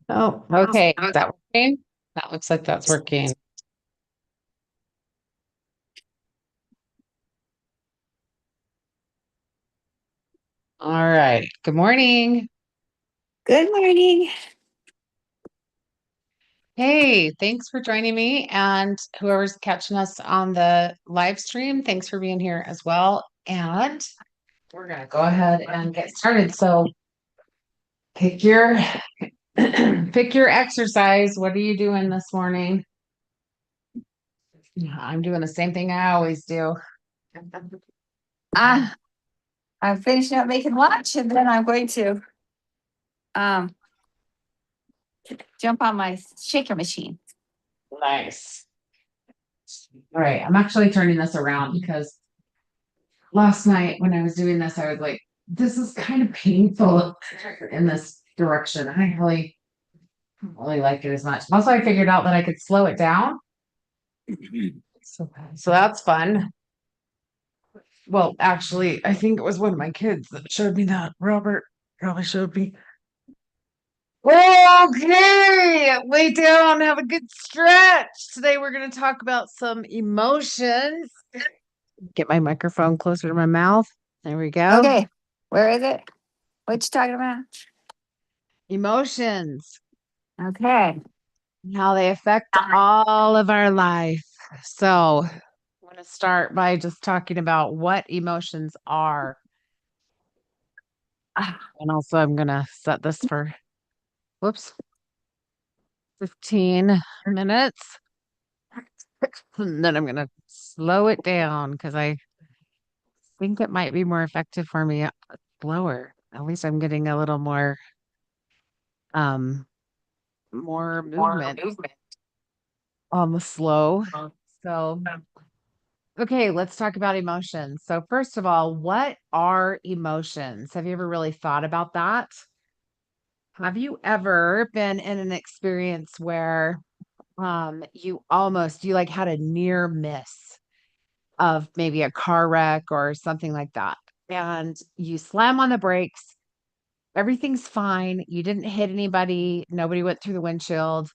Oh, okay. Is that working? That looks like that's working. All right. Good morning. Good morning. Hey, thanks for joining me. And whoever's catching us on the live stream, thanks for being here as well. And we're going to go ahead and get started. So pick your pick your exercise. What are you doing this morning? Yeah, I'm doing the same thing I always do. Uh, I'm finishing up making lunch and then I'm going to um, jump on my shaker machine. Nice. All right. I'm actually turning this around because last night when I was doing this, I was like, this is kind of painful in this direction. I don't really like it as much. Also, I figured out that I could slow it down. So that's fun. Well, actually, I think it was one of my kids that showed me that. Robert probably showed me. Okay, lay down, have a good stretch. Today we're going to talk about some emotions. Get my microphone closer to my mouth. There we go. Okay, where is it? What you talking about? Emotions. Okay. How they affect all of our life. So, I'm going to start by just talking about what emotions are. Ah, And also, I'm going to set this for, whoops, 15 minutes. And then I'm going to slow it down because I think it might be more effective for me slower. At least I'm getting a little um, more more movement movement. on the slow. So, okay, let's talk about emotions. So, first of all, what are emotions? Have you ever really thought about that? Have you ever been in an experience where you like had a near miss of maybe a car wreck or something like that? And you slam on the brakes, everything's fine, you didn't hit anybody, nobody went through the windshield,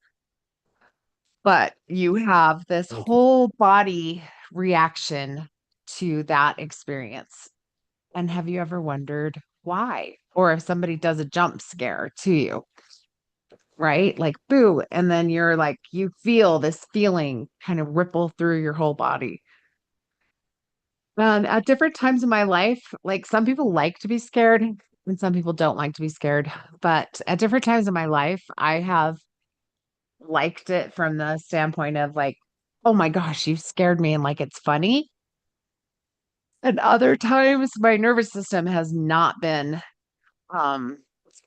but you have this whole body reaction to that experience. And have you ever wondered why? Or if somebody does a jump scare to you, right? Like, boo. And then you're like, you feel this feeling kind of ripple through your whole body. At different times in my life, like some people like to be scared and some people don't like to be scared. But at different times in my life, I have liked it from the standpoint of like, oh my gosh, you scared me and like it's funny. And other times my nervous system has not been um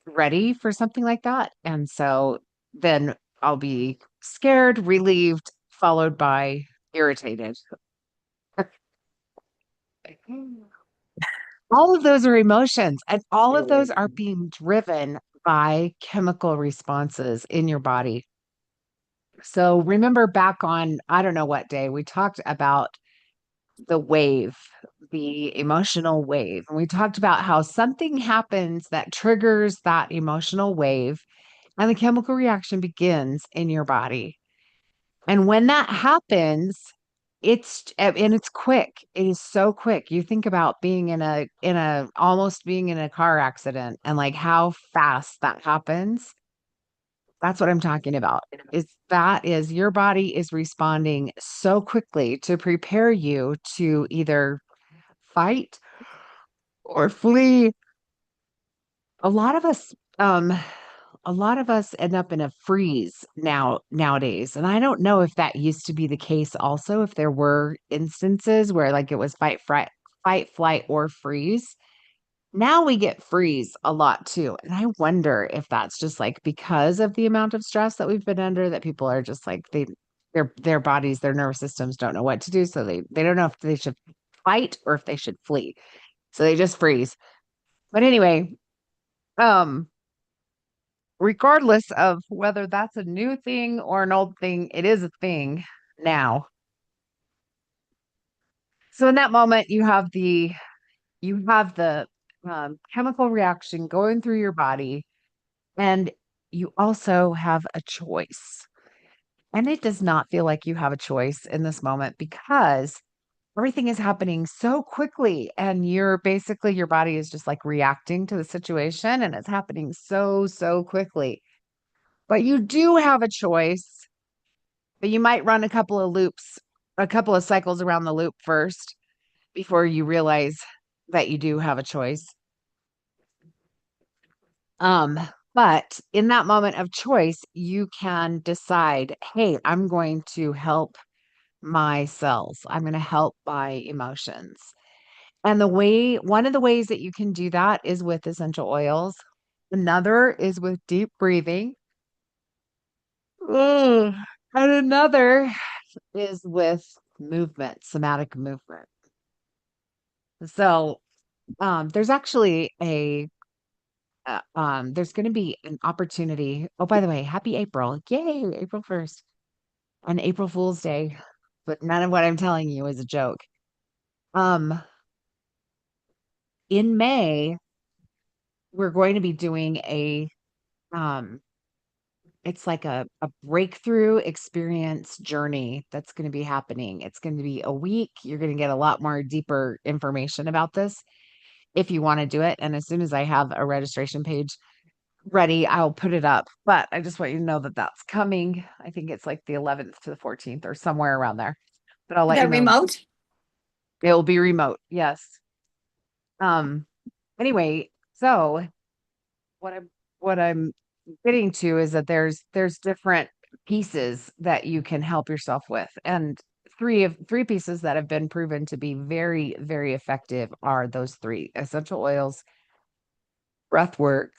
ready for something like that. And so then I'll be scared, relieved, followed by irritated. All of those are emotions, and all of those are being driven by chemical responses in your body. So remember back on, I don't know what day, we talked about the wave, the emotional wave. And we talked about how something happens that triggers that emotional wave and the chemical reaction begins in your body. And when that happens, and it's quick. It is so quick. You think about being in a almost being in a car accident and like how fast that happens. That's what I'm talking about. Is your body is responding so quickly to prepare you to either fight or flee. A lot of us um a lot of us end up in a freeze nowadays. And I don't know if that used to be the case also, if there were instances where like it was fight, flight, or freeze. Now we get freeze a lot too. And I wonder if that's just like because of the amount of stress that we've been under, that people are just like their bodies, their nervous systems don't know what to do. So they don't know if they should fight or if they should flee. So they just freeze. But anyway, um regardless of whether that's a new thing or an old thing, it is a thing now. So in that moment, you have the chemical reaction going through your body, and you also have a choice. And it does not feel like you have a choice in this moment because everything is happening so quickly and you're basically your body is just like reacting to the situation and it's happening so quickly. But you do have a choice, but you might run a couple of loops, a couple of cycles around the loop first before you realize that you do have a choice. Um, but in that moment of choice, you can decide, hey, I'm going to help my cells. I'm going to help my emotions. And one of the ways that you can do that is with essential oils. Another is with deep breathing. Ugh. And another is with movement, somatic movement. So, there's actually there's going to be an opportunity. Oh, by the way, happy April. Yay, April 1st on April Fool's Day. But none of what I'm telling you is a joke. Um, in May, we're going to be doing um, it's like a breakthrough experience journey that's going to be happening. It's going to be a week. You're going to get a lot more deeper information about this if you want to do it. And as soon as I have a registration page ready, I'll put it up. But I just want you to know that that's coming. I think it's like the 11th to the 14th or somewhere around there. But I'll let The you know. remote? It will be remote. Yes. Um anyway, so what I'm getting to is that there's different pieces that you can help yourself with. And three pieces that have been proven to be very effective are those three: essential oils, breath work,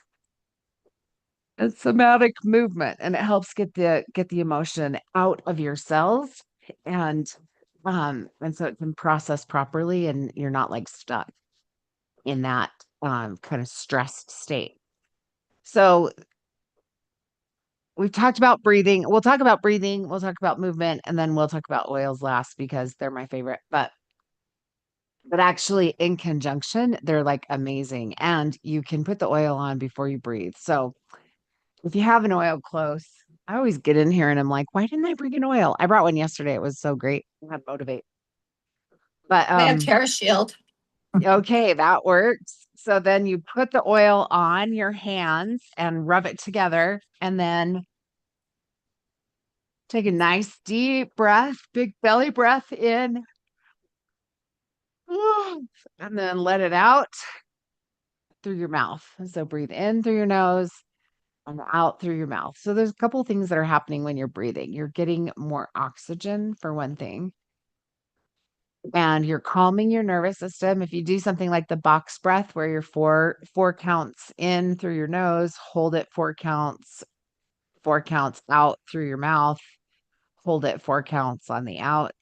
and somatic movement. And it helps get the emotion out of your cells and and so it can process properly and you're not like stuck in that kind of stressed state. So we've talked about breathing. We'll talk about breathing, we'll talk about movement, and then we'll talk about oils last because they're my favorite. But actually in conjunction, they're like amazing. And you can put the oil on before you breathe. So if you have an oil close, I always get in here and I'm like, why didn't I bring an oil? I brought one yesterday. It was so great. I had Motivate. But I have Terra Shield. okay, that works. So then you put the oil on your hands and rub it together and then take a nice deep breath, big belly breath in, and then let it out through your mouth. So breathe in through your nose and out through your mouth. So there's a couple of things that are happening when you're breathing. You're getting more oxygen for one thing, and you're calming your nervous system. If you do something like the box breath where you're four counts in through your nose, hold it four counts out through your mouth, hold it four counts on the out.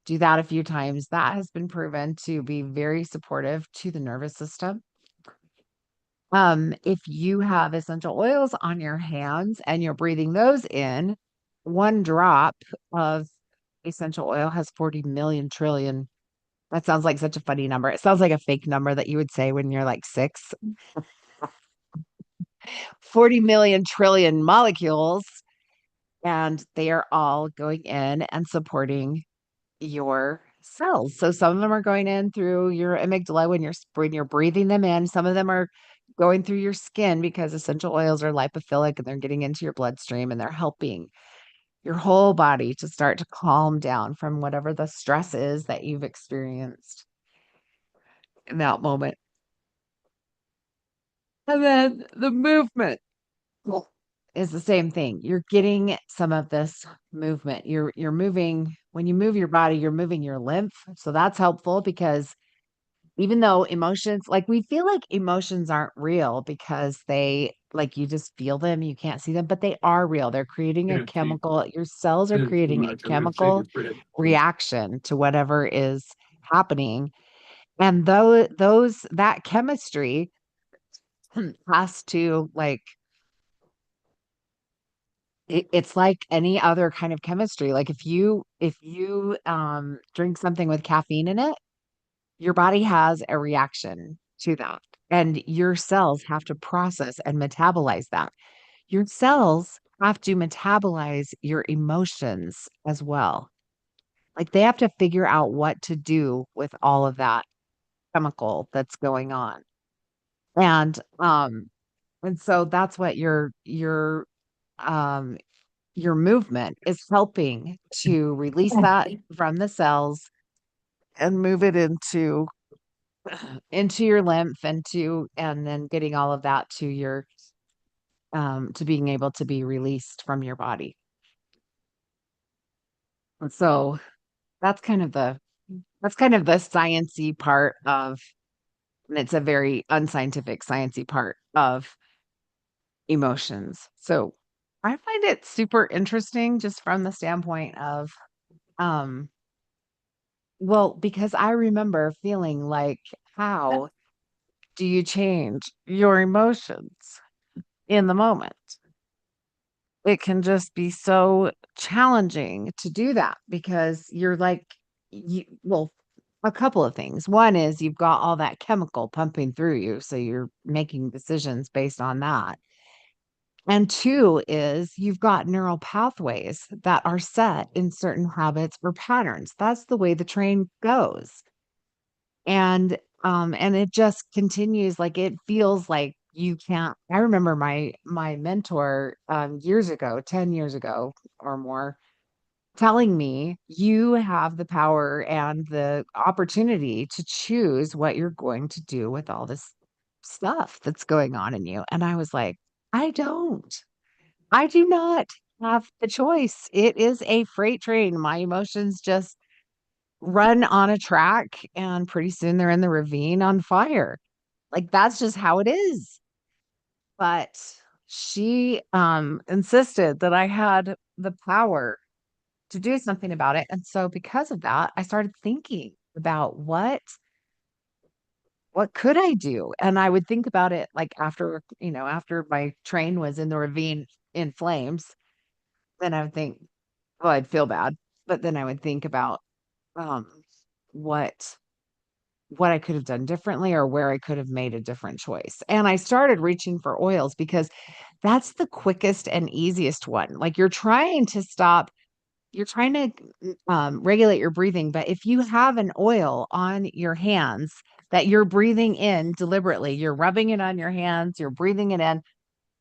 Do that a few times. That has been proven to be very supportive to the nervous system. If you have essential oils on your hands and you're breathing those in, one drop of essential oil has 40 million trillion. That sounds like such a funny number. It sounds like a fake number that you would say when you're like six. 40 million trillion molecules, and they are all going in and supporting your cells. So some of them are going in through your amygdala when you're breathing them in. Some of them are going through your skin because essential oils are lipophilic and they're getting into your bloodstream and they're helping your whole body to start to calm down from whatever the stress is that you've experienced in that moment. And then the movement is the same thing. You're getting some of this movement. You're moving when you move your body, you're moving your lymph. So that's helpful because even though emotions, like we feel like emotions aren't real because they like you just feel them, you can't see them, but they are real. They're creating a chemical, your cells are creating a chemical reaction to whatever is happening. And though those that chemistry has to like it's like any other kind of chemistry. Like if you drink something with caffeine in it, your body has a reaction to that. And your cells have to process and metabolize that. your cells have to metabolize your emotions as well. Like they have to figure out what to do with all of that chemical that's going on. And so that's what um your movement is helping to release that from the cells and move it into your lymph and then getting all of that to your to being able to be released from your body. And so that's kind of the sciencey part of, and it's a very unscientific sciencey part of emotions. So I find it super interesting just from the standpoint of um well, because I remember feeling like, how do you change your emotions in the moment? It can just be so challenging to do that because you're like, well, a couple of things. One is you've got all that chemical pumping through you, so you're making decisions based on that. And two is you've got neural pathways that are set in certain habits or patterns. That's the way the train goes. And it just continues, like it feels like you can't. I remember my mentor years ago, 10 years ago or more, telling me you have the power and the opportunity to choose what you're going to do with all this stuff that's going on in you. And I was like, I don't. I do not have the choice. It is a freight train. My emotions just run on a track, and pretty soon they're in the ravine on fire. Like that's just how it is. But she insisted that I had the power to do something about it. And so because of that, I started thinking about what could I do? And I would think about it like after my train was in the ravine in flames, then I would think, well, I'd feel bad, but then I would think about um what what I could have done differently or where I could have made a different choice. And I started reaching for oils because that's the quickest and easiest one. Like you're trying to regulate your breathing, but if you have an oil on your hands that you're breathing in deliberately, you're rubbing it on your hands, you're breathing it in,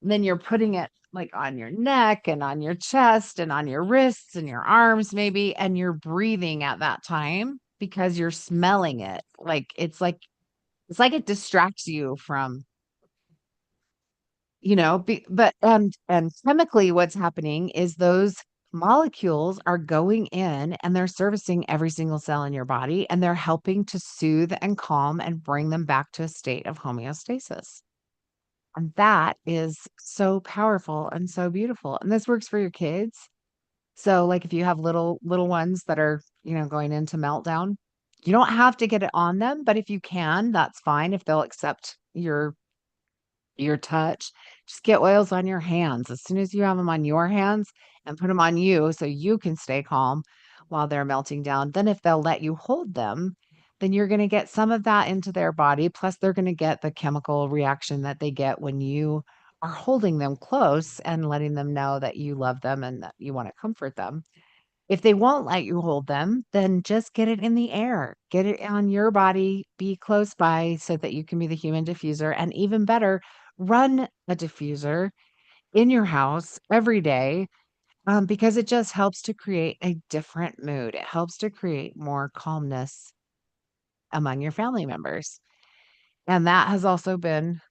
then you're putting it like on your neck and on your chest and on your wrists and your arms maybe, and you're breathing at that time because you're smelling it. Like it distracts you from, but and chemically what's happening is those molecules are going in and they're servicing every single cell in your body, and they're helping to soothe and calm and bring them back to a state of homeostasis. And that is so powerful and so beautiful. And this works for your kids. So like if you have little ones that are, going into meltdown, you don't have to get it on them, but if you can, that's fine if they'll accept your touch. Just get oils on your hands as soon as you have them on your hands, and put them on you so you can stay calm while they're melting down. Then, if they'll let you hold them, then you're going to get some of that into their body. Plus, they're going to get the chemical reaction that they get when you are holding them close and letting them know that you love them and that you want to comfort them. If they won't let you hold them, then just get it in the air. Get it on your body, be close by so that you can be the human diffuser. And even better, run a diffuser in your house every day, because it just helps to create a different mood. It helps to create more calmness among your family members. And that has also been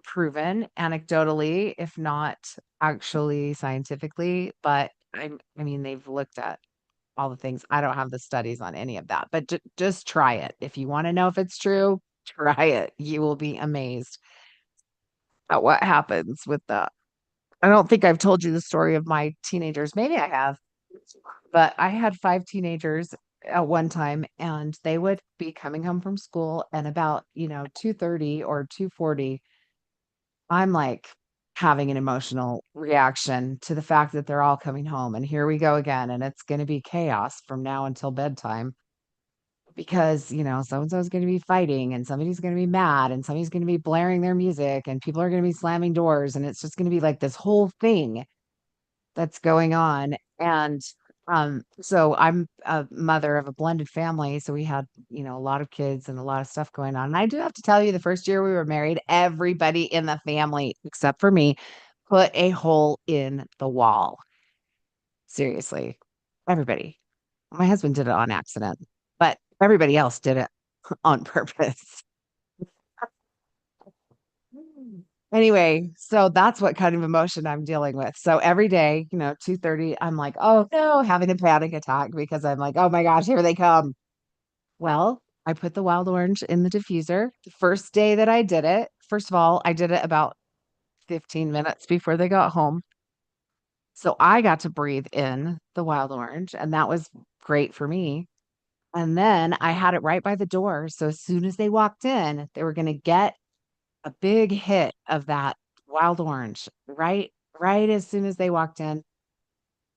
proven anecdotally, if not actually scientifically. But I mean, they've looked at all the things. I don't have the studies on any of that, but just try it. If you want to know if it's true, try it. You will be amazed at what happens with that. I don't think I've told you the story of my teenagers. Maybe I have, but I had five teenagers at one time, and they would be coming home from school, and about, 2:30 or 2:40, I'm like having an emotional reaction to the fact that they're all coming home, and here we go again, and it's going to be chaos from now until bedtime because, so and so is going to be fighting and somebody's going to be mad and somebody's going to be blaring their music and people are going to be slamming doors. And it's just going to be like this whole thing that's going on. And so I'm a mother of a blended family. So we had, a lot of kids and a lot of stuff going on. And I do have to tell you, the first year we were married, everybody in the family, except for me, put a hole in the wall. Seriously, everybody. My husband did it on accident, but everybody else did it on purpose. Anyway, so that's what kind of emotion I'm dealing with. So every day, 2:30, I'm like, oh no, having a panic attack because I'm like, oh my gosh, here they come. Well, I put the wild orange in the diffuser. The first day that I did it, first of all, I did it about 15 minutes before they got home. So I got to breathe in the wild orange, and that was great for me. And then I had it right by the door. So as soon as they walked in, they were going to get a big hit of that wild orange right as soon as they walked in.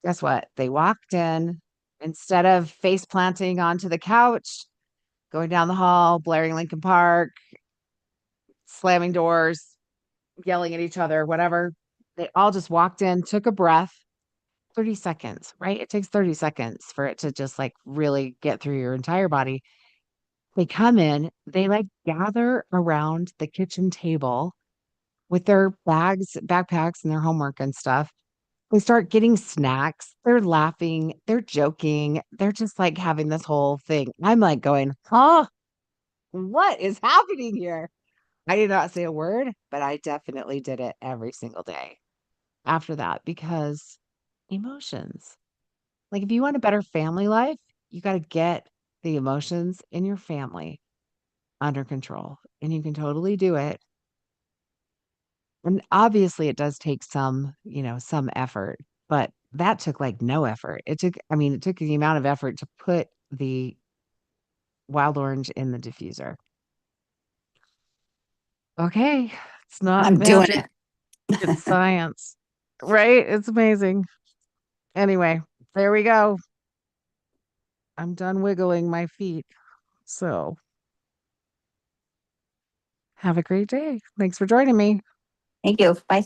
Guess what? They walked in, instead of face planting onto the couch, going down the hall, blaring Lincoln Park, slamming doors, yelling at each other, whatever. They all just walked in, took a breath, 30 seconds, right? It takes 30 seconds for it to just like really get through your entire body. They come in, they like gather around the kitchen table with their backpacks and their homework and stuff. They start getting snacks. They're laughing. They're joking. They're just like having this whole thing. I'm like going, huh? What is happening here? I did not say a word, but I definitely did it every single day after that because emotions. Like, if you want a better family life, you got to get the emotions in your family under control. And you can totally do it. And obviously it does take some effort, but that took like no effort. It took the amount of effort to put the wild orange in the diffuser. Okay. It's not I'm doing magic, it. it's science. Right? It's amazing. Anyway, there we go. I'm done wiggling my feet. So have a great day. Thanks for joining me. Thank you. Bye.